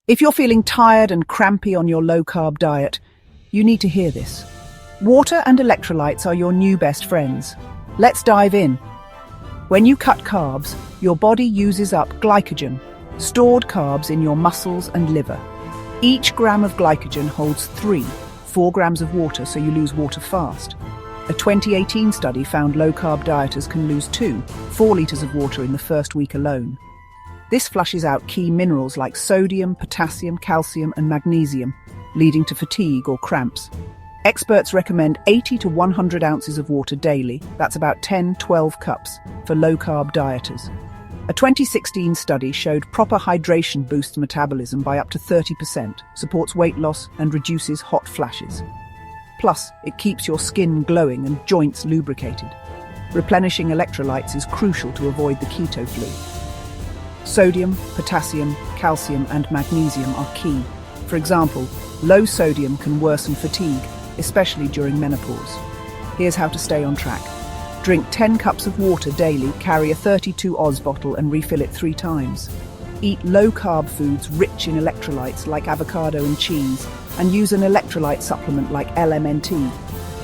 If you're feeling tired and crampy on your low-carb diet, you need to hear this. Water and electrolytes are your new best friends. Let's dive in. When you cut carbs, your body uses up glycogen, stored carbs in your muscles and liver. Each gram of glycogen holds 4 grams of water, so you lose water fast. A 2018 study found low-carb dieters can lose 4 liters of water in the first week alone. This flushes out key minerals like sodium, potassium, calcium, and magnesium, leading to fatigue or cramps. Experts recommend 80 to 100 ounces of water daily, that's about 10-12 cups, for low-carb dieters. A 2016 study showed proper hydration boosts metabolism by up to 30%, supports weight loss, and reduces hot flashes. Plus, it keeps your skin glowing and joints lubricated. Replenishing electrolytes is crucial to avoid the keto flu. Sodium, potassium, calcium, and magnesium are key. For example, low sodium can worsen fatigue, especially during menopause. Here's how to stay on track. Drink 10 cups of water daily, carry a 32 Oz bottle and refill it 3 times. Eat low-carb foods rich in electrolytes like avocado and cheese, and use an electrolyte supplement like LMNT.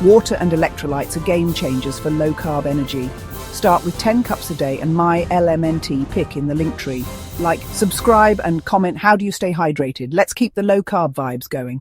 Water and electrolytes are game changers for low-carb energy. Start with 10 cups a day and my LMNT pick in the link tree. Like, subscribe and comment how do you stay hydrated. Let's keep the low-carb vibes going.